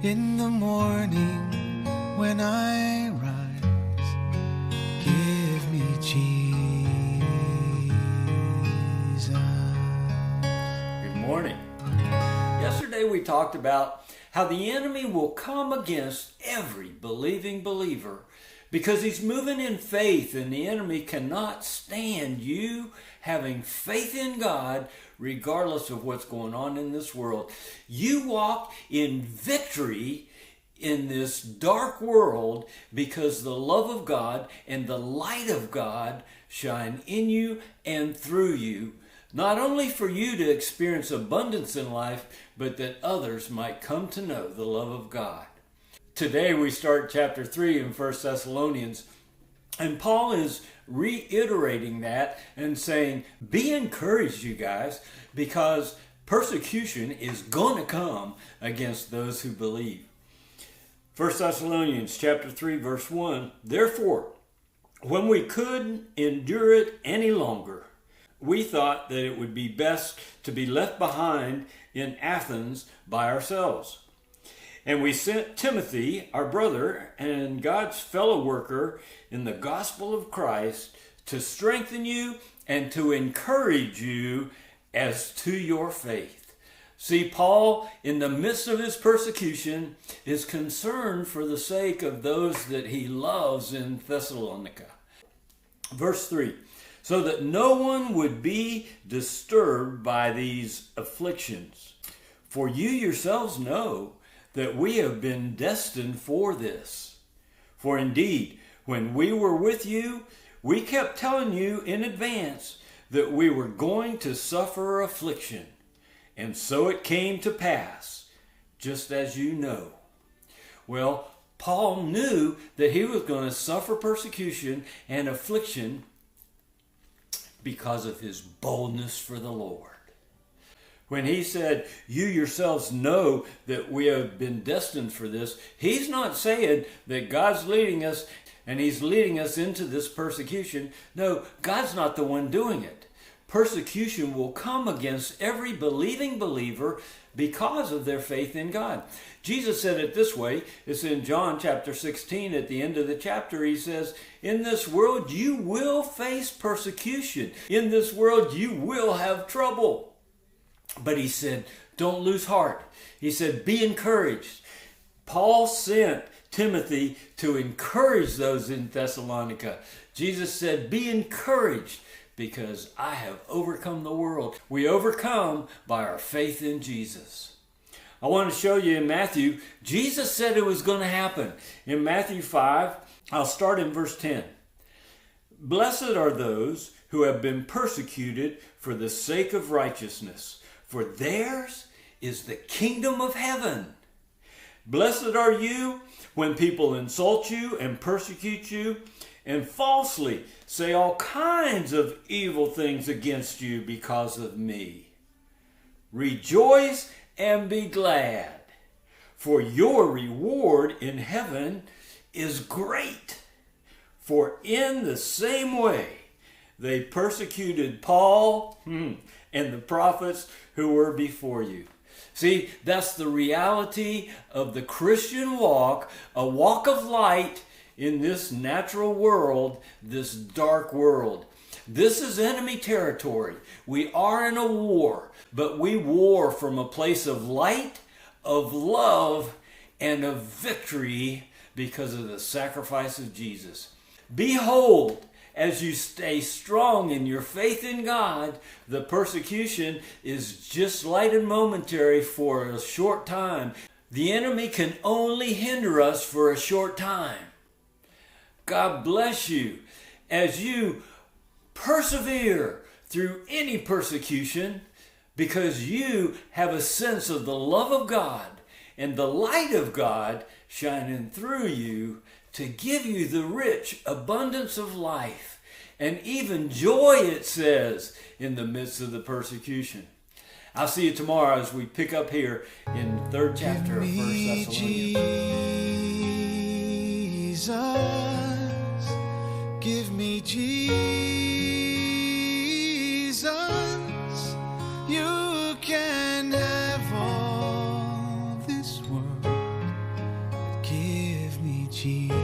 In the morning when I rise, give me Jesus. Good morning. Yesterday we talked about how the enemy will come against every believing believer because he's moving in faith, and the enemy cannot stand you having faith in God regardless of what's going on in this world. You walk in victory in this dark world because the love of God and the light of God shine in you and through you, not only for you to experience abundance in life, but that others might come to know the love of God. Today we start chapter 3 in 1 Thessalonians, and Paul is reiterating that and saying, be encouraged, you guys, because persecution is going to come against those who believe. 1 Thessalonians chapter 3 verse 1, therefore, when we couldn't endure it any longer, we thought that it would be best to be left behind in Athens by ourselves. And we sent Timothy, our brother and God's fellow worker in the gospel of Christ, to strengthen you and to encourage you as to your faith. See, Paul, in the midst of his persecution, is concerned for the sake of those that he loves in Thessalonica. Verse 3, so that no one would be disturbed by these afflictions. For you yourselves know that we have been destined for this. For indeed, when we were with you, we kept telling you in advance that we were going to suffer affliction. And so it came to pass, just as you know. Well, Paul knew that he was going to suffer persecution and affliction because of his boldness for the Lord. When he said, you yourselves know that we have been destined for this, he's not saying that God's leading us and he's leading us into this persecution. No, God's not the one doing it. Persecution will come against every believing believer because of their faith in God. Jesus said it this way. It's in John chapter 16 at the end of the chapter. He says, in this world you will face persecution. In this world you will have trouble. But he said, don't lose heart. He said, be encouraged. Paul sent Timothy to encourage those in Thessalonica. Jesus said, be encouraged because I have overcome the world. We overcome by our faith in Jesus. I want to show you in Matthew, Jesus said it was going to happen. In Matthew 5, I'll start in verse 10. Blessed are those who have been persecuted for the sake of righteousness, for theirs is the kingdom of heaven. Blessed are you when people insult you and persecute you and falsely say all kinds of evil things against you because of me. Rejoice and be glad, for your reward in heaven is great. For in the same way they persecuted Paul and the prophets who were before you. See, that's the reality of the Christian walk, a walk of light in this natural world, this dark world. This is enemy territory. We are in a war, but we war from a place of light, of love, and of victory because of the sacrifice of Jesus. Behold, as you stay strong in your faith in God, the persecution is just light and momentary for a short time. The enemy can only hinder us for a short time. God bless you as you persevere through any persecution because you have a sense of the love of God and the light of God shining through you to give you the rich abundance of life and even joy, it says, in the midst of the persecution. I'll see you tomorrow as we pick up here in the 3rd chapter of 1 Thessalonians. Give me Jesus. You can have all this world. Jesus.